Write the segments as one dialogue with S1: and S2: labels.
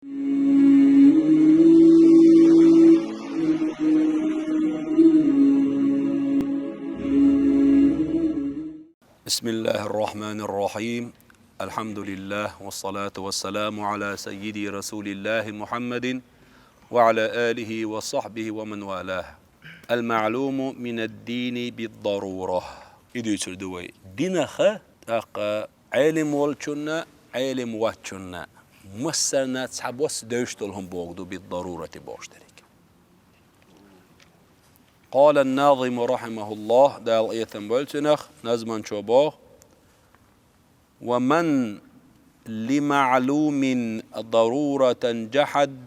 S1: بسم الله الرحمن الرحيم. الحمد لله والصلاة والسلام على سيدي رسول الله محمد وعلى آله وصحبه ومن والاه. المعلوم من الدين بالضرورة. إدو يتردوي دينخة علم والشنا علم واتشنا مسنا تسحب وسدوشتلهم بوغدو بالضرورة بوشترك. قال الناظم رحمه الله دال ايتن بولتنخ نزمن شوبوه ومن لمعلوم ضرورة جحد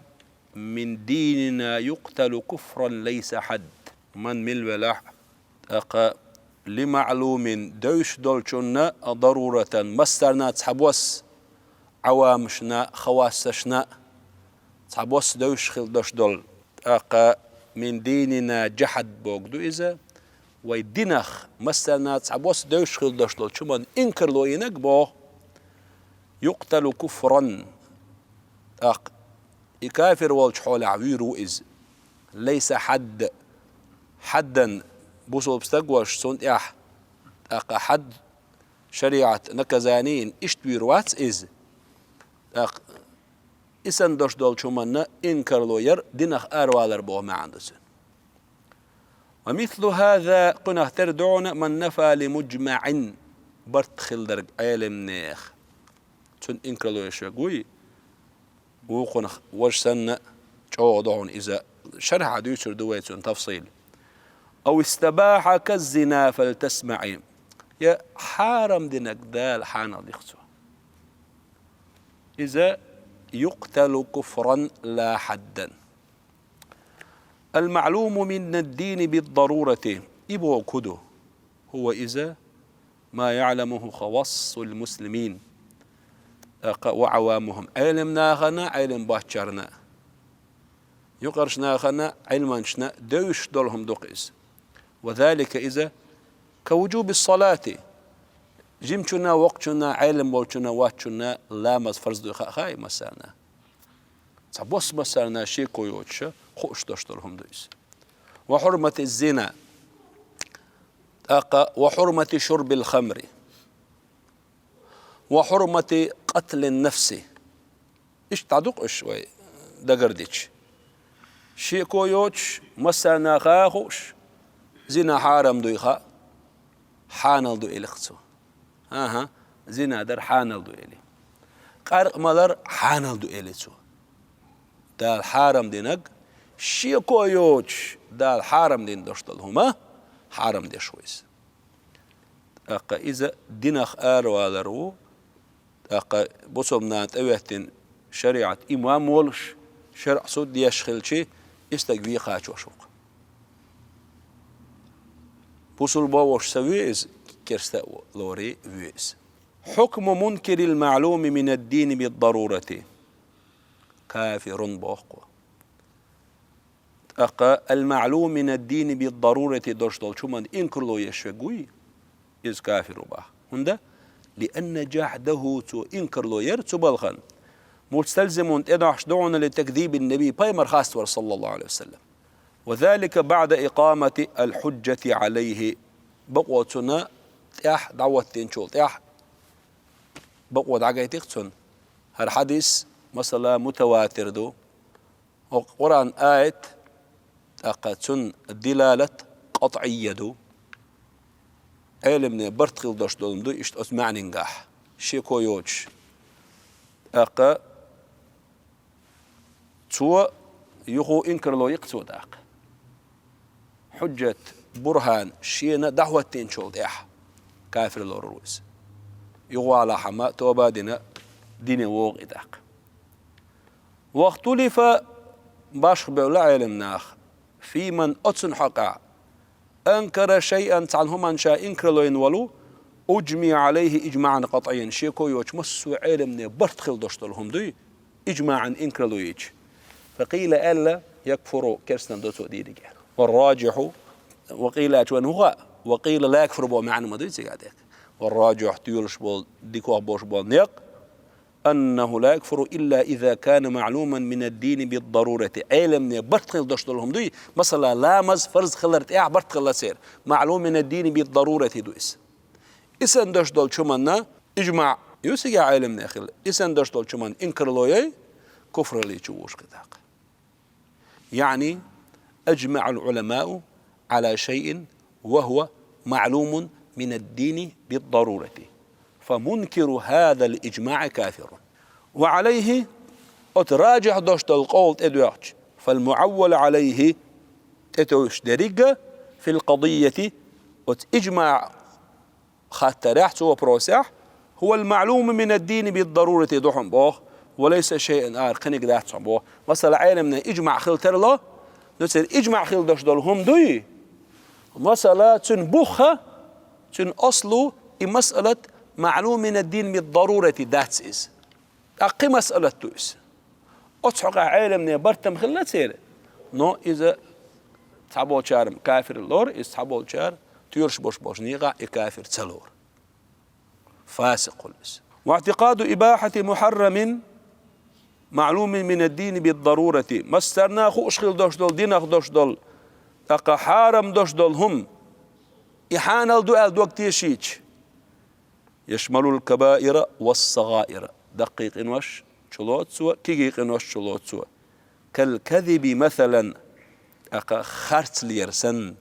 S1: من ديننا يقتل كفرا ليس حد. من ملولاح لمعلوم دوش دولشنا ضرورة مسترنا تسحبوس عوامشنا خواسشنا تسحبوس دوش خل دوش دول من ديننا جحد بوغدو إذا ويدينخ مثلا تعبوس دوش خل دشلو شمان إنكر لو ينك بو يقتل كفرا يكافر والش حول عويرو إز ليس حدا بوصل بستقوش سنت حد شريعة نكزانين اشتويروات إز إسان دوش دول شمانا إنكر لو ير دينخ أروالر بو ما عندسن. ومثل هذا قناه تردعون من نفى لمجمع برت خلدرق علم نيخ تون إنكر لو يشاقوي وقناه وجسن جوضعون إذا شرح عدوشر دويتون تفصيل أو استباح كالزنا فلتسمعين يا حارم دينك دال حانا ديختو إذا يقتل كفرا لا حدا. المعلوم من الدين بالضرورة إبو كدو هو إذا ما يعلمه خواص المسلمين وعوامهم علم ناخنا علم باتشرنا يقرش ناخنا علمانشنا دوش دولهم دوقيس. وذلك إذا كوجوب الصلاة جمتنا وقتنا علم بولتنا واتشنا لا فرض دو خاي مسانا تبص مسانا شي كويوتش خوش دشتلهم دويس. وحرمة الزنا وحرمة شرب الخمر وحرمة قتل النفس إيش تعدق شوي دقرديش شي كويوتش مسانا خاخوش زنا حارم دويخا حانل دو إلقتو زنا در حانل دو إلي قارق مالر حانل دو إلي تو دال حارم دينك شي كويوش دال حارم دين دوشتل هما حارم دي شويس. إذا دينخ آروالرو بصمنات أوهتن شريعة إمام ولش شرع صد يشخلشي استقوي خاچوشوق بوصل باوش سويز كرستا لوري ويز. حكم منكر المعلوم من الدين بالضرورة كافر بوقوة. المعلوم من الدين بالضرورة دوشتل شمان إنكر لو يشوي إز كافر باه هندا لأن جحده تو إنكر لو يرتو بلخن مستلزم إدعش دعونا لتكذيب النبي بايمر خاستور صلى الله عليه وسلم. وذلك بعد إقامة الحجة عليه بقوتنا تياح دعوة تنشول تياح بقوة دعايتيختن هر حديث مثلا متواتر دو وقرآن آية أقاتن الدلالة قطعية دو علمنا برتخل دوش دولم دو إشت أسمعني نجاح شيكو يوش تو يخو إنكر لو يقتو داق حجة برهان شينا دعوة تنشول ديح كافر لو رويس يغو على حما توبادنا دين ووغ إداق. واختلف باش بولا علم ناخ في من أتسن حقا أنكر شيئا عنهم أنشاء إنكر لو ينولو أجمع عليه إجماعا قطعيا شيكو يوش مسو علمنا برتخل دوشتلهم دوي إجماعا إنكر لو يج. فقيل ألا يكفر كرسنا دوتو ديدك والراجح وقيل أجوان هو وقيل لا يكفر بو معنى ما دويتي قاعدك والراجح تيولش بول ديكوه بوش بول نيق أنه لا يكفر إلا إذا كان معلوما من الدين بالضرورة. علم برتقل دشتلهم دوي مثلا لامز فرض خلرت برتقل سير معلوم من الدين بالضرورة دويس إسن دشتل شمنا إجماع يوسيا علم ناخل إسن دشتل شمن إنكر لوي كفر لي تشوش كذاك. يعني أجمع العلماء على شيء وهو معلوم من الدين بالضرورة، فمنكر هذا الإجماع كافر. وعليه أتراجع دوشت القول تدوش، فالمعول عليه تتوش درجة في القضية وتجمع خاتراح سوى بروساح هو المعلوم من الدين بالضرورة دوحن بوخ وليس شيء آخر. خنق داحت بوخ مثلا عالمنا إجمع خلتر له نصير إجمع خل دوش دولهم دوي مثلا تنبوخة تن أصله مسألة معلوم من الدين بالضرورة ذاتس إز أقي مسألة تويس أتحق عالمنا برتم خلت سير نو إذا تحبول شارم كافر اللور إذا تحبول شار تيرش بوش نيغا كافر تسلور فاسق الإس. واعتقاد إباحة محرم معلوم من الدين بالضرورة مسترنا خوش خل دوش دول دينخ دوش دول أقا حارم دوش دول هم إحانا الدوال دوكتي شيش يشمل الكبائر والصغائر دقيق إنوش شلوت سوى كيقيق إنوش شلوت سوى كالكذب مثلا أقا خارت ليرسن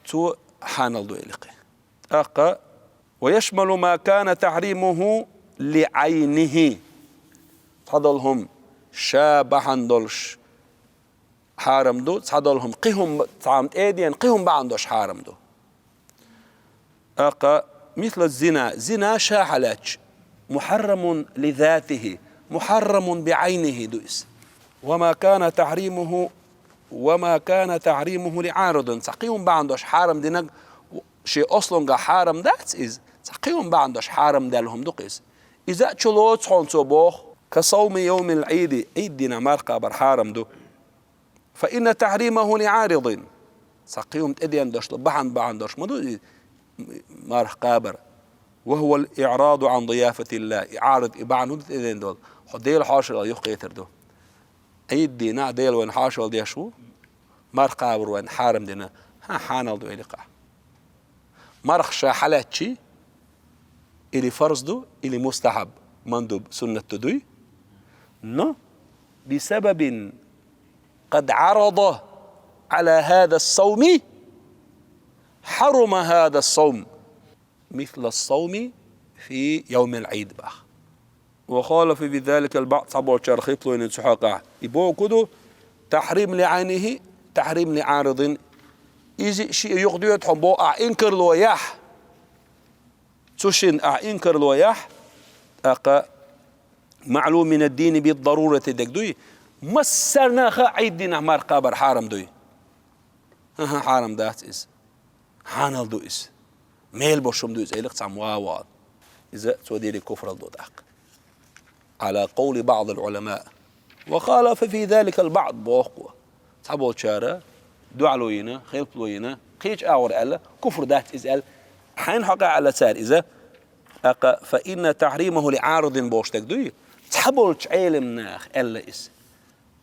S1: تو حان الدوالقي أقا ويشمل ما كان تحريمه لعينه تحضلهم شابحا دولش حارم دو تحضلهم قهم تعامت ايديان قهم بعندوش حارم دو أقا مثل الزنا زنا شاحلاتش محرم لذاته محرم بعينه دويس وما كان تحريمه لعارض تقيهم بعندوش حارم دينك شيء أصلا حارم داتس إز تقيهم بعندوش حارم دالهم دوقيس إذا تشلوت حونسو بوخ كصوم يوم العيد عيد دينا مارقا برحارم دو فإن تحريمه لعارض سقيهم تأديان دوش بحن بعندوش مدو مارح قابر وهو الإعراض عن ضيافة الله إعارض إبعان هدت إذن دول ديل حاشر يخي يثر دو عيد دينا ديل وين حاشر دي شو مارح قابر وين حارم دينا ها حانل دو إلقا مارخ شاحلات شي إلي فرض دو إلي مستحب مندوب سنة تدوي نو بسبب قد عرض على هذا الصوم حرم هذا الصوم مثل الصوم في يوم العيد بقى وخالف بذلك البعض صبوا شرخيط له ينسحقه يبو كدو تحريم لعينه تحريم لعارض إذا شيء يقدر يتحبو إنكر الوياح تشين إنكر الوياح أقا معلوم من الدين بالضرورة دكدوي مسرنا خا عيد دينا مار قابر حارم دوي ها حارم دات إز حانل دو إز ميل بوشم دو إز إليق تعم واواد إذا تودي لي كفر الدوداق على قول بعض العلماء وخالف في ذلك البعض بوقوة تحبو تشارة دعلوينا خيلبلوينا قيش أور ألا كفر دات إز أل حين حقا على سار إذا أقا فإن تحريمه لعارض بوشتك دوي تحبو تعيلم ناخ ألا إز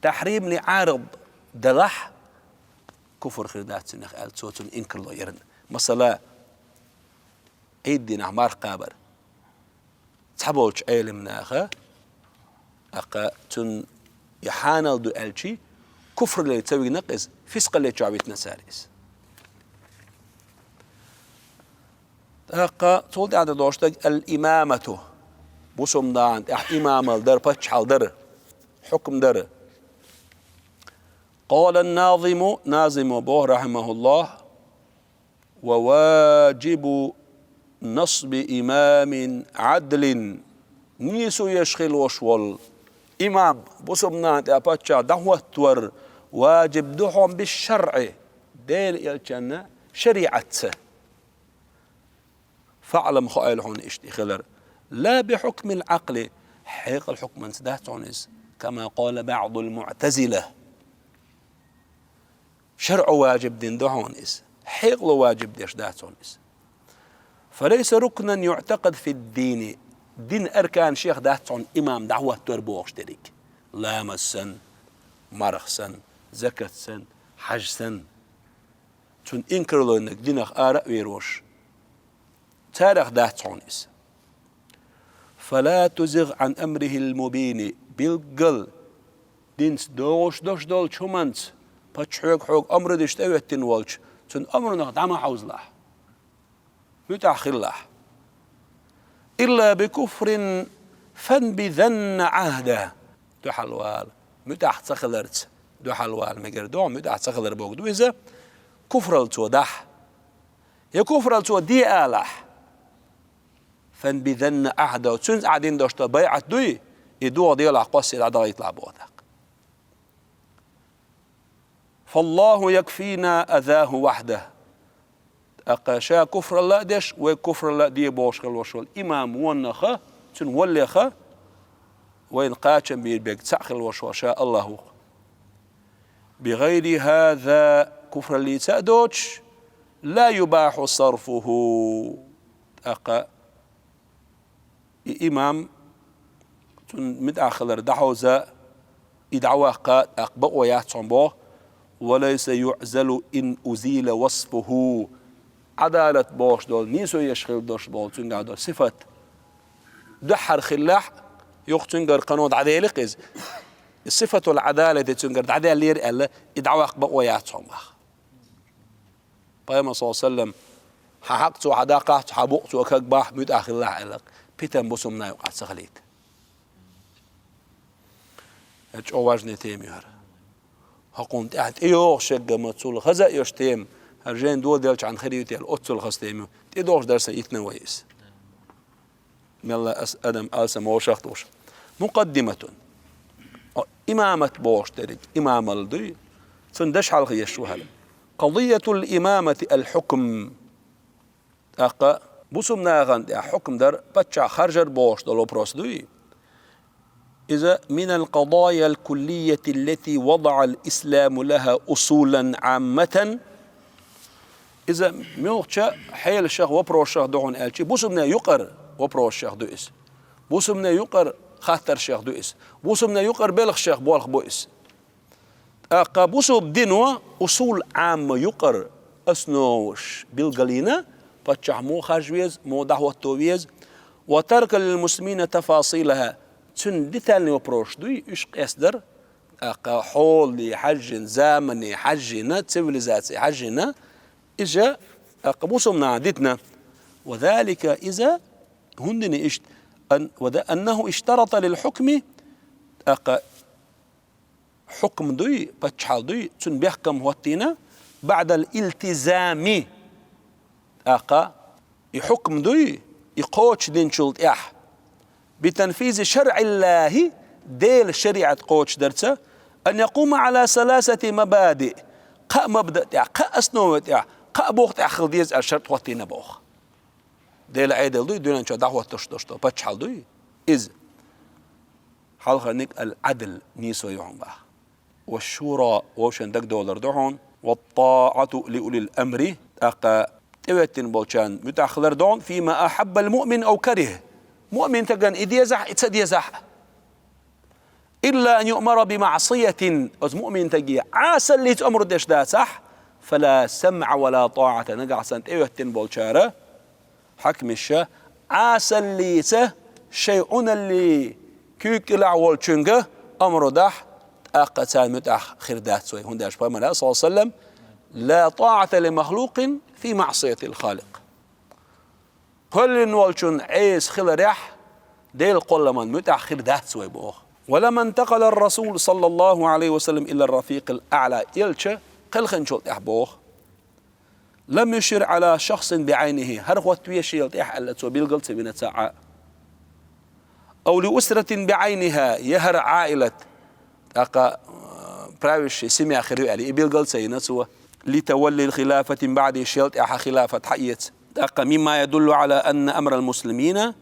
S1: تحريم لعارض دلح كفر خردات سنخ أل صوتن إنكر لو يرن مثلا عيدنا مار قابر تحبو تعيلم ناخ أقا تن يحانل دو ألشي كفر اللي تسوي نقص فسق اللي تعبيتنا ساريس أقا تولد عند دوشتك الإمامة بوسم دان إمام الدر بتش حال حكم در قال ناظم بوه رحمه الله وواجب نصب إمام عدل نيسو يشخل وشول إمام بوسم دان بتش دهوة تور واجب دهم بالشرع ديل الجنة شريعته فاعلم خائل هون اشتي خلر لا بحكم العقل حيق الحكم انسداه تونس كما قال بعض المعتزلة شرع واجب دين دهونس حيق واجب ديش ده تونس فليس ركنا يعتقد في الدين دين أركان شيخ داتون إمام دعوة تربوش تريك لام السن مرخ سن زكاة سن حج سن تون إنكر له إنك دينك آراء ويروش تاريخ داتون إس فلا تزغ عن أمره المبين بالقل دينس دوش دول شمانت باتشوك حوك أمر دشت أويتين والش تون أمرنا دعما حوز له متأخر له إلا بكفر فانبذن عهده دو حلوال متأخ تخلرت دو حلوال مقردو متأخ تخلر بوك دو إذا كفر التو دح يا كفر التو دي آلح فانبذن عهده وتنز قاعدين دوشتا بيعت دوي يدو ديال قصي العدا يطلع بوثق فالله يكفينا أذاه وحده أقاشا كفر الله دش وكفر الله دي بوشغل وشول إمام ونخا تن وليخا وين قاتم بيربك تسخل وشوشاء الله بغير هذا كفر اللي تأدوش لا يباح صرفه أقا إمام تن متأخر دحوزا إدعوا قات أقبأ وياتهم وليس يعزل إن أزيل وصفه عدالة بوش دول نيسو يشغل دوش بول تنقع دول صفة دحر خلاح يقتنقر قانون عدالة قز الصفة العدالة دي تنقر عدالة لير ألا إدعوا أقبأ وياتهم بيما صلى الله عليه وسلم حقتو عداقة حبوقتو وكاكباح متأخر الله ألق بيتن بسمنا يقعد سخليت هج أواجني تيمي هر هقوم تحت إيوه شقة متصول خزا يوش تيم هرجين دول ديالش عن خريوتي الأتصل خاص تيمي تيدوش درسا يتنويس ملا أدم ألسم وشاختوش مقدمة إمامة بوش تريد إمام الدي سندش حلقة يشو هلا قضية الإمامة الحكم أقا بسمنا غند حكم در بتشع خرجر بوش دلو بروسدوي إذا من القضايا الكلية التي وضع الإسلام لها أصولا عامة إذا ميوتشا حيل الشيخ وبرو الشيخ دعون ألشي بوسمنا يقر وبرو الشيخ دوئس بوسمنا يقر خاطر الشيخ دوئس بوسمنا يقر بلغ الشيخ بولغ بوئس أقا بوسو بدينوا أصول عامة يقر أسنوش بالقلينة بتشع مو خرجويز مو دعوة تويز وترك للمسلمين تفاصيلها تن ديتالني وبروش دوي إيش قصدر أقا حول حج زامني حجنا تسيفيليزاتي حجنا إجا أقبوسهم عادتنا وذلك إذا هندني إشت أنه اشترط للحكم أقا حكم دوي بتشحال دوي تن بيحكم واتينا بعد الالتزام أقا يحكم دوي يقوش دين شلت إح بتنفيذ شرع الله ديل شريعة قوش درسة أن يقوم على 3 مبادئ قا مبدأ قا أسنوة قا بوخت أخذ ديز الشرط واتينا بوخ ديل عيدل دوي دون أنشاء دعوة تشتشتو بتشحال دوي إذ حلقة نك العدل نيسو يوم باه والشورى وشن دك دولار دهون والطاعة لأولي الأمر أقا تويتن بولشان متأخر دون فيما أحب المؤمن أو كره مؤمن تجن إذا يزح إتسد يزح إلا أن يؤمر بمعصية أز مؤمن تجي عسى اللي تأمر دش دا صح فلا سمع ولا طاعة نقع سنت إيوتن بولشارة حكم الشاه عسى اللي شيء اللي كيك العول شنجة أمر دح أقتال متأخر دات سوي هنداش بما صلى الله عليه وسلم لا طاعة لمخلوق في معصية الخالق كل نولشون عيس خل ريح ديل قل من متأخر دات سوي بوخ ولما انتقل الرسول صلى الله عليه وسلم إلى الرفيق الأعلى إلشة قل خنشلت إحبوخ لم يشر على شخص بعينه هرغوت ويشيلت إح ألا تسوي بالقلت بين ساعة أو لأسرة بعينها يهر عائلة أقا براوش سمع خير علي بالقلت سينسوه لتولي الخلافة بعد شيلت إح خلافة حيت أقا مما يدل على أن أمر المسلمين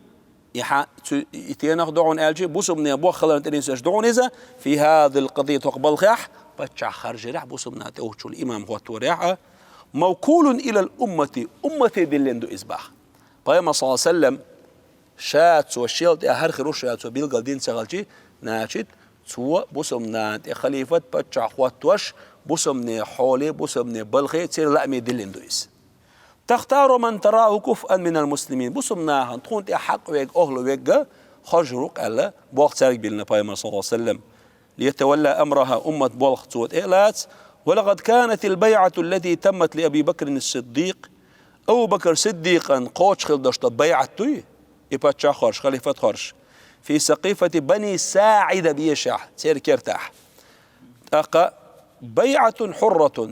S1: يتناخدون ألجي بوسمنا أبوه خلنا تنسى دعون إذا في هذه القضية تقبل خيح بتشع خرج رح بوسمنا توجه الإمام هو توريعه موكول إلى الأمة أمة دلندو إزباح بيما صلى الله عليه وسلم شات وشيلت هر خروش شات وبيلقى دين سغلتي ناشد سو بوسم نانت خليفة بتشع خواتوش بوسم حولي بوسم بلخي تصير لا ميدلين دويس تختار من تراه كفءا من المسلمين بوسم ناهن تكون حق ويق أهل ويق خجرق ألا بوقت سارق بلنا بايمر صلى الله عليه وسلم ليتولى أمرها أمة بلخ توت إيلات ولقد كانت البيعة التي تمت لأبي بكر الصديق أبو بكر صديقا قوش خلدشت بيعته يبقى خرش خليفة خرش في سقيفة بني ساعدة بيشاح سير كيرتاح أقا بيعة حرة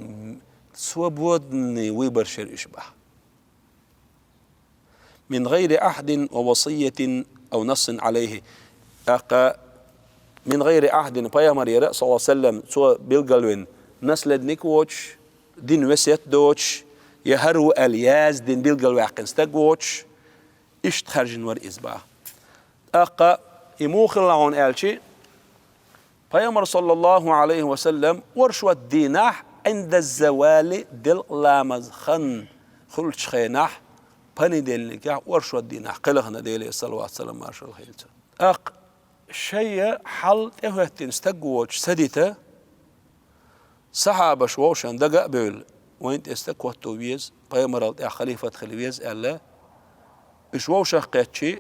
S1: سوبودني ويبرشر إشبه من غير عهد ووصية أو نص عليه أقا من غير عهد بيامر يرى صلى الله عليه وسلم سو بيلقلوين نسل نيكوتش دين وسيت دوتش يهرو الياز دين بيلقلو عقن ستقوتش إشت خرجن ور إزباه أقا يموخ اللعون آلشي بيامر صلى الله عليه وسلم ورشوة ديناح عند الزوال دل لامز خن خلش خيناح بني ديل نكاح ورشوة ديناح قلقنا ديلي الصلاة والسلام ما شاء الله أق شيء حل إهوتين استقوتش سديته صحابة شووشان دقا بيل وانت استقوت توبيز بيامر خليفة خليفيز ألا شووشا قيتشي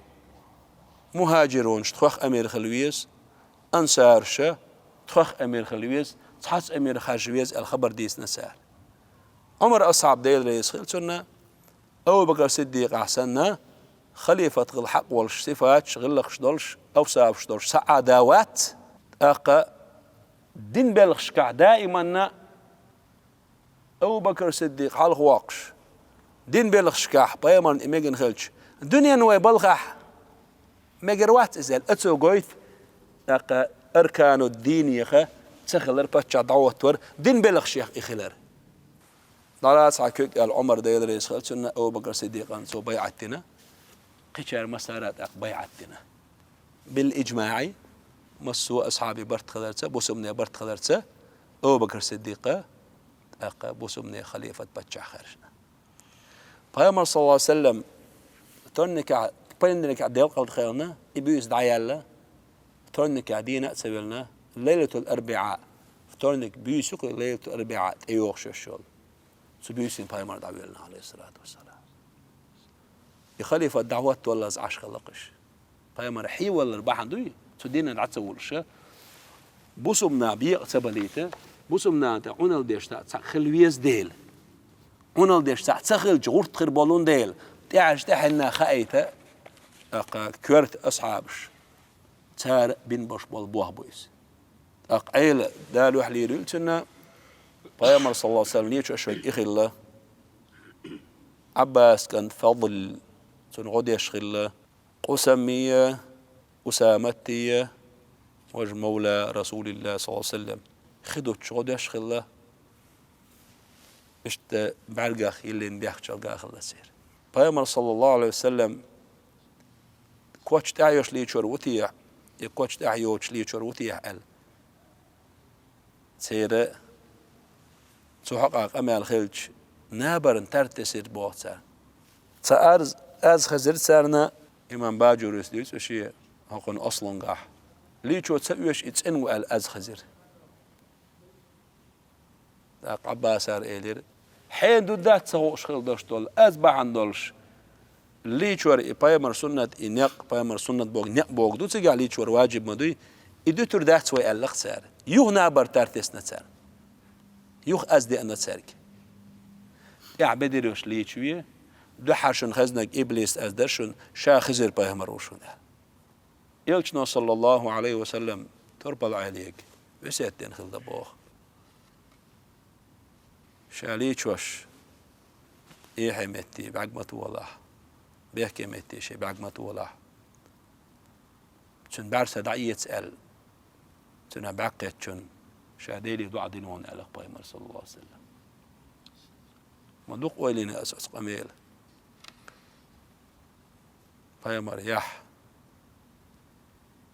S1: مهاجرون تخوخ أمير خلويز أنصار شا تخوخ أمير خلويز تحس أمير خارجويز الخبر ديس نسال عمر أصحاب ديل رئيس خلصنا أبو بكر صديق أحسننا خليفة الحق والصفات شغلق شدولش أو ساب شدولش سعاداوات أقا دين بلغش كع دائما أبو بكر صديق حال واقش دين بلغش كع بيمن إميجن خلش الدنيا نوي بلغح مجروات إزال أتسو قويت أقا أركان الدين يخا تخلر باتشا دعوة ور دين بلغش يخ إخلر ناراس عكوك العمر دايل رئيس خلصنا أبو بكر صديق أنسو بيعتنا قشار مسارات بيعتنا بالإجماعي مسو أصحابي برت خلرتها بوسمني برت خلرتها أبو بكر صديق أقا بوسمني خليفة باتشا خرجنا بيامر صلى الله عليه وسلم تونك بينك ديال قلت خيرنا يبيوز دعيالا تونك عدينا سبلنا ليلة الأربعاء تونك بيوسك ليلة الأربعاء أيوخش الشغل سبيوسين بيامر دعويلنا عليه الصلاة والسلام يخليفة الدعوات والله زعش خلقش بيامر حي ولا رباح دوي تدينا نعتسولش بوسمنا بيق سبليته بوسمنا تعنال ديش خلويز ديل عنال ديش تخل جغورت خربالون ديل تعش تحلنا خايته أقا كورت أصحابش تار بن بش بالبوه بويس أق عيلة دالو حلي ريلتنا بيامر صلى الله عليه وسلم ليش أشوي إخلا عباس كان فضل تنغد يشخلا قسمية أسامتية وج مولى رسول الله صلى الله عليه وسلم خدو تشغد يشخلا اشت بعرقاخ يلي نديخ شرقاخ الله سير بيامر صلى الله عليه وسلم كوتش تعيش لي شروتيح كوتش تعيش لي شروتيح ال سيرة تحقق أمال خلج نابر ترتسر بوتسا تأرز أز خزر سرنا إمام باجور يسليس وشي هقون أصلا قاح لي شو تسويش إتسنو أز خزر داق عباسار إيلير حين دودات سهوش خل داشتول أز بعن دولش ليشور بايمر سنة إنق بايمر سنة بوق نق بوق دو تيجي ليشور واجب مدوي إدو تر ده سوي ألق سعر يوه نابر ترتس نتسعر يوه أزدي أن نتسعرك يعبد روش ليشوية دو حرشن خزنك إبليس أزدرشن شا خزر بايمر وشون يلشنا صلى الله عليه وسلم تربل عليك وسيتين خلد بوخ شا ليشوش إيه حمتي بعقمة والله بيحكي متي شيء بعقمة ولا شن بعرس دعية سأل شن بعقد شن شاديلي دعاء دينون على بايمر صلى الله عليه وسلم ما دوق ويلنا أساس قميل بايمر يح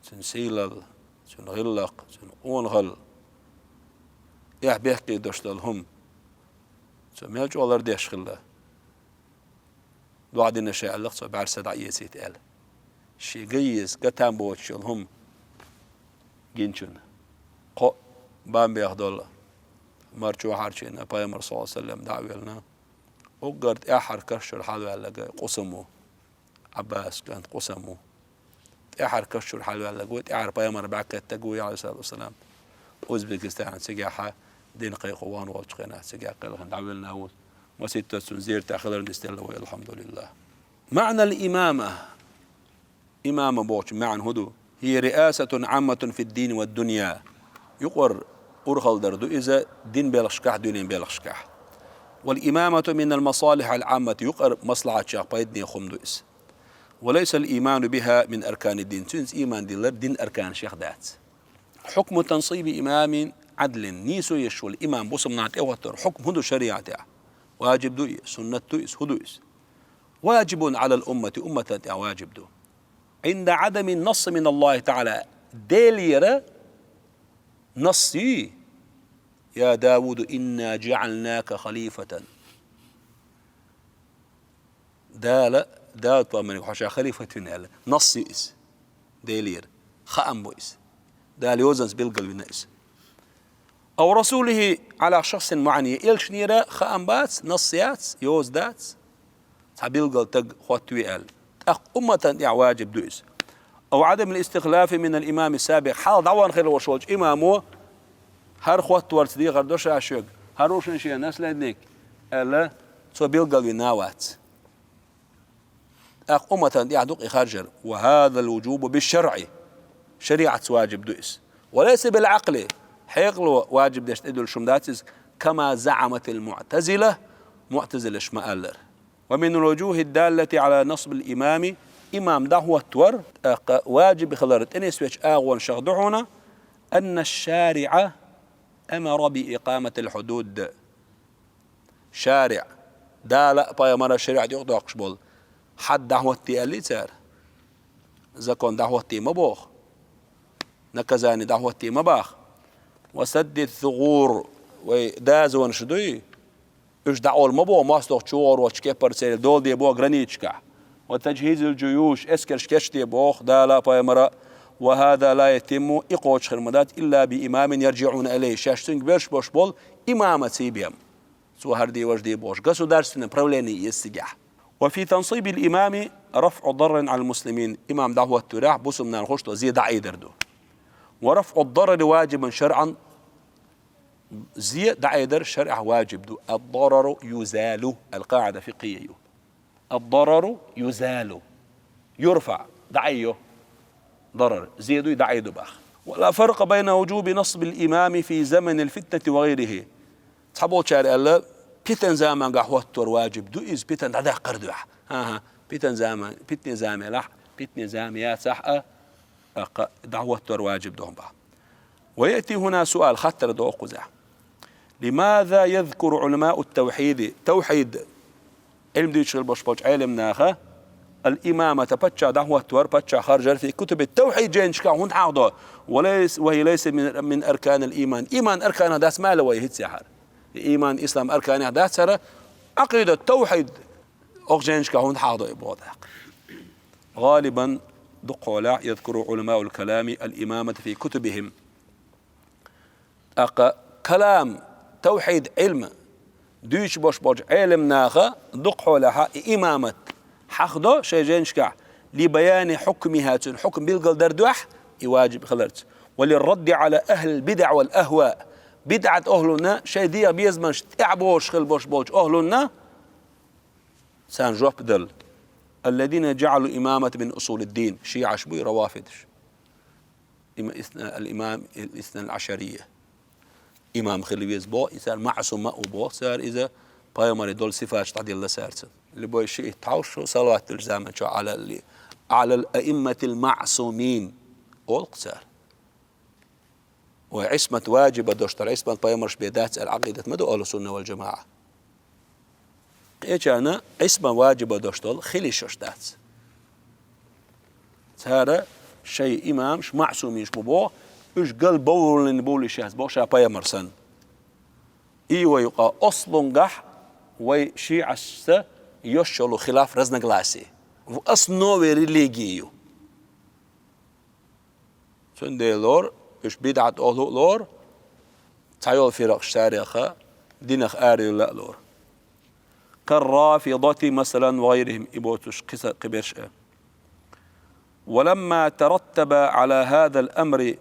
S1: شن سيلل شن غلق شن أونغل يح بيحكي دشتلهم شن ميلجو الله ديش خله دعاء دينا شيء الله بعرس دعية سيتقال شي قيس قتام بوتشل هم جنشن قو بام بياخدول مرجو حرشنا بايمر صلى الله عليه وسلم دعوة لنا وقرد احر كشر حلوة لقى قسمه عباس كانت قسمه احر كشر حلوة لقى احر بايمر بعكت تقوي عليه الصلاة والسلام أوزبكستان سجاحة دين قيقوان والشقينا سجاح قيلهم دعوة لنا وستة سنزير تأخذ نستلوا الحمد لله. معنى الإمامة إمامة بوش معنى هدو هي رئاسة عامة في الدين والدنيا يقر أرخل دردو إذا دين بيلخشكح دين بيلخشكح. والإمامة من المصالح العامة يقر مصلحة شاق بايدني خمدو إس وليس الإيمان بها من أركان الدين تنس إيمان دين أركان شيخ دات. حكم تنصيب إمام عدل نيسو يشو الإمام بصم نعت أوتر حكم هدو شريعته واجب دو سنة دو هدو واجب على الأمة أمة واجب دو عند عدم النص من الله تعالى ديليرة نصي يا داود إنا جعلناك خليفة دال طامن حشا خليفة نصي إس ديلير خأم بويس دال يوزنس بالقلب نائس أو رسوله على شخص معني إلش نيرة خأم بات نصيات يوز دات تبيلقل تق خواتوي آل أمة واجب دويس أو عدم الاستخلاف من الإمام السابق حال دعوان خير وشوج إمامه هر خوات ورت دي غردوش عشق هروش نشي الناس لدنك ألا تبيلقل يناوات أمة يعدوك إخارجر وهذا الوجوب بالشرع شريعة واجب دويس وليس بالعقل حيقلوا واجب دشت إدول شمداتس كما زعمت المعتزلة معتزلة شمالر. ومن الوجوه الدالة على نصب الإمام إمام دعوة تور واجب خلرت إنس ويش آغوان شغدعونا أن الشارع أمر بإقامة الحدود شارع دالة بايا مرة الشريعة يقضوا أقشبول حد دعوتي اللي تار إذا كان دعوتي مبوخ نكزاني دعوتي مباخ وسد الثغور وداز ونشدوي إيش دعوة المبوخ ماستوخ شور وشكبر سير دول دي بوغ غرانيتشكا وتجهيز الجيوش اسكرش كشتي بوخ دالا بايمرا وهذا لا يتم إقوش خرمدات إلا بإمام يرجعون إليه شاشتنك برش بوش بول إمامة سيبيم سو هردي وجدي بوش قصو دارسنا بروليني يستجح. وفي تنصيب الإمام رفع ضرر على المسلمين إمام دعوة تراح بوسمنا الخشط زي دعي دردو ورفع الضرر واجبا شرعا زي دعي در شرع واجب دو الضرر يزال القاعدة فقهية الضرر يزال يرفع دعيه ضرر زيدو دعي دباخ. ولا فرق بين وجوب نصب الإمام في زمن الفتنة وغيره تحبوا شارع الله بيتن زمان قحوتور واجب دو إز بيتن دعا قردوح بيتن زمان بيتن زامي لح بيتن زاميات صح دعوتور واجب دوهم بها. ويأتي هنا سؤال خطر دو قزح لماذا يذكر علماء التوحيد توحيد علم دي يشغل بوش علم ناخه الإمامة بتشا دعوة تور بتشا خارج في كتب التوحيد جينش كهون عوضة وهي ليس من أركان الإيمان. إيمان أركان داس ما له يهت سحر إيمان إسلام أركان داس سر عقيدة التوحيد أوجينش كهون عوضة بوضع غالبا دقولا يذكر علماء الكلام الإمامة في كتبهم كلام توحيد علم ديش بوش علم ناخه دقولا إمامة حقده شيجينشكع لبيان حكمها الحكم بالقل دردوح يواجب خلرت وللرد على أهل البدع والأهواء بدعة أهلنا شيء دي بيزمنش تعبوش خلبوش بوش أهلنا سانجوح بدل الذين جعلوا إمامة من أصول الدين شيعة شبوي روافدش الإمام الاثنى العشرية إمام خليويز بو يصير معصوم أبو صار إذا بايمر دول صفات تعدي الله سارت اللي بو شيء تعوش صلوات الزامن شو على الأئمة المعصومين أولقصار وعصمة واجبة دوشتر عصمة بايمرش بيدات العقيدة مدو أهل السنة والجماعة إيجانا عصمة واجبة دوشتر خلي شوشتات هذا شيء إمام مش معصومين مش مبوه إيش قال بول بول شاز بوشا بايمرسن إيوه يقى أصل قح وشيعة يشلو خلاف رزنا قلاسي وأصنو ريليجيو سنديلور إيش بدعة أهل لور تعيول فرق شارخة دينخ آري لا لور كالرافضة مثلا وغيرهم إبوتش قصة قبرش. ولما ترتب على هذا الأمر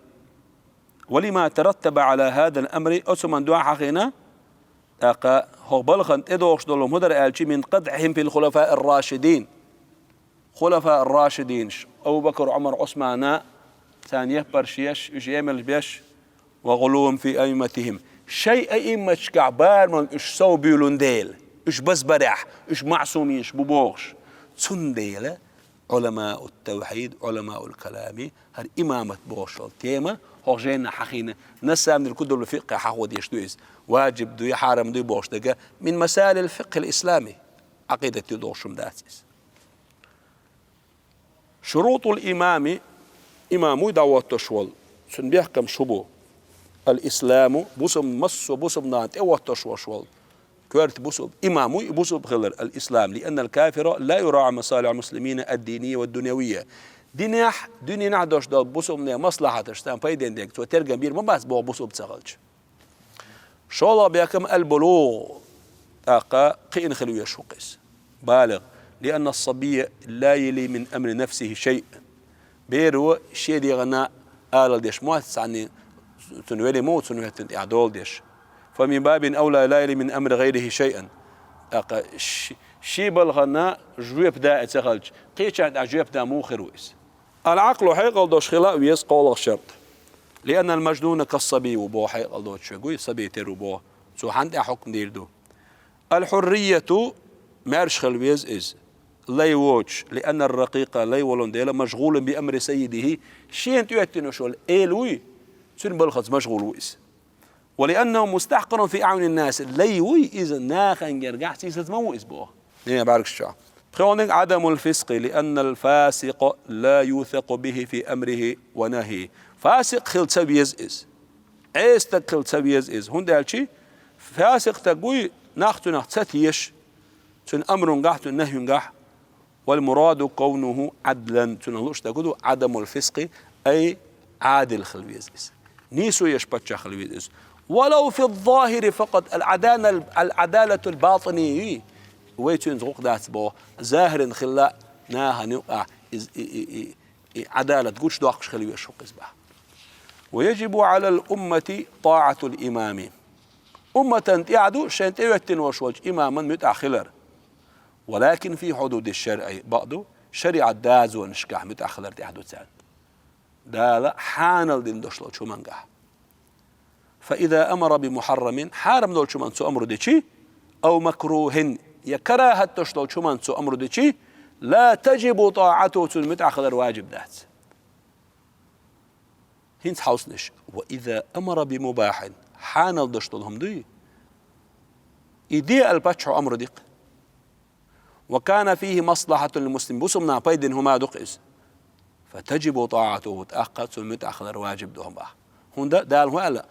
S1: ولما ترتب على هذا الأمر أسمن دعا حقنا أقا هو بلغن إدوش دولهم هدر آلشي من قدحهم في الخلفاء الراشدين. خلفاء الراشدين أبو بكر عمر عثمان ثانية برشيش إيش يعمل بيش وغلوهم في أئمتهم شيء أئمة كعبار من إيش سو بيولون ديل إيش بس برح إيش معصومين إيش ببوغش سنديل علماء التوحيد علماء الكلام هل إمامة بوشل تيمة هوجينا حقينا نسا من الكتب الفقه حقود يشتويز واجب دو يحرم دو بوش دقا من مسائل الفقه الإسلامي عقيدة يدوشم داتس. شروط الإمام إمامو دعوة تشوال سن بيحكم شبو الإسلام بوسم مصو بوسم نانت اوه تشوال شوال كوارت بوسم إمامو بوسم غلر الإسلام لأن الكافر لا يراعى مصالح المسلمين الدينية والدنيوية. دينيح دنيا نعدوش دال بوسم مصلحة تشتان فايدين ديك تو ترجم بير ما بس بو بوسم تسغلش. شو الله بيحكم البلوغ أقا قين خلوية شوقس بالغ لأن الصبي لا يلي من أمر نفسه شيء بيرو شيء دي غناء آل ديش موت عني تنويلي موت تنويلي تنعدول ديش فمن باب أولى لا يلي من أمر غيره شيئا أقا شي بالغناء جويب دا اتخلج قيش عند جويب دا مو خرويس. العقل حيقل دوش خلاء ويس قول الشرط لأن المجنون كالصبي وبو حيقل دوش شوي صبي تيرو بو سو حند حكم ديردو. الحرية مارش خلويز إز لا يوجش لأن الرقيق لا يولون ديلا مشغول بأمر سيده شين تيوتنو شول إيلوي سن بالخص مشغول ويس ولأنه مستحقر في أعين الناس ليوي إذا ناخن يرجع سيسة مويس بوه نيا بارك الشعب. خلونك عدم الفسق لأن الفاسق لا يوثق به في أمره ونهيه. فاسق خل تسبيز إز عيستك خل تسبيز إز هون دالشي فاسق تقوي ناختو ناختيش سن أمر نجحت نهي نجح والمراد كونه عدلا تنهلوش تقولوا عدم الفسق أي عادل خلويز نيسو يشبتش خلويز ولو في الظاهر فقط العدالة الباطنية ويتون زوق دات بو ظاهر خلا ناها نوقع عدالة قوش داقش خلويز شوقز بها. ويجب على الأمة طاعة الإمام أمة يعدو شان تيوتن وشوج إماما متأخلر ولكن في حدود الشرع بعضه شريعة داز ونشكح متأخلر تحدو تسان دالا حانل دين دوشلو شو منجح. فإذا أمر بمحرم حارم دول شو من سو أمر ديشي أو مكروه يكراهة تشلو شو من سو أمر ديشي لا تجب طاعته متأخلر واجب دات هنت حوصنش. وإذا أمر بمباح حانل دوشلهم دي إدي الباتشو أمر ديق وكان فيه مصلحة للمسلم بسمنا بيدن هما دقئس فتجب طاعته تأقت متأخر واجب دهم بها هون دال هو قال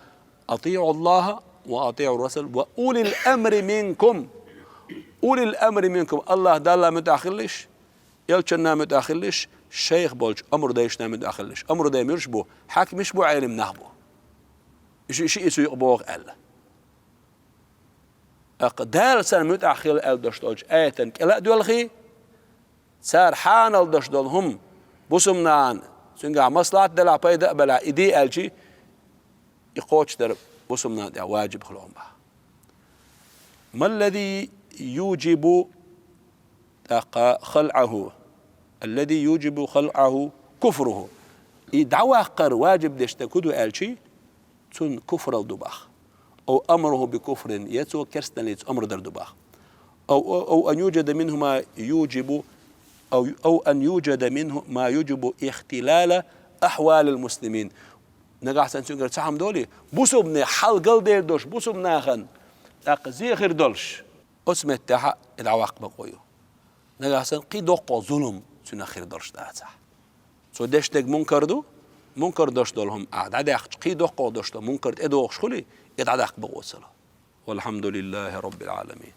S1: أطيعوا الله وأطيعوا الرسول وأولي الأمر منكم. أولي الأمر منكم الله دال متأخرلش يلشنا متأخرلش الشيخ بولش أمر دايشنا متأخرلش أمر داي مرشبو حاكمش بو عالم نهبو شيء يسو يقبوغ قال أقدار سنة متأخر الدشتولج آية لا دولخي سار حان الدشتولهم بسمنان سنجا مصلحة دلع بيدا بلا إيدي ألشي يقوش در بسمنان دع واجب خلوهم بها. ما الذي يوجب خلعه الذي يوجب خلعه كفره دعوة قر واجب دشتكدو ألشي تن كفر الدباخ أو أمره بكفر يتو كرستن ليت أمر دردباخ أو أن يوجد منه ما يوجب أو أن يوجد منه ما يوجب اختلال أحوال المسلمين. نجح سنتجر تحم دولي بوسبنا حلقل دير دوش بوسبنا خن أقزيخر دولش اسمه تحا العواقب قويو نجح سن قيدوق ظلم سنخير دولش تاعتح سو دشتك منكر دوش دولهم عاد قيدوق دوش منكر إدوش خلي يتعدق بغوصله والحمد لله رب العالمين.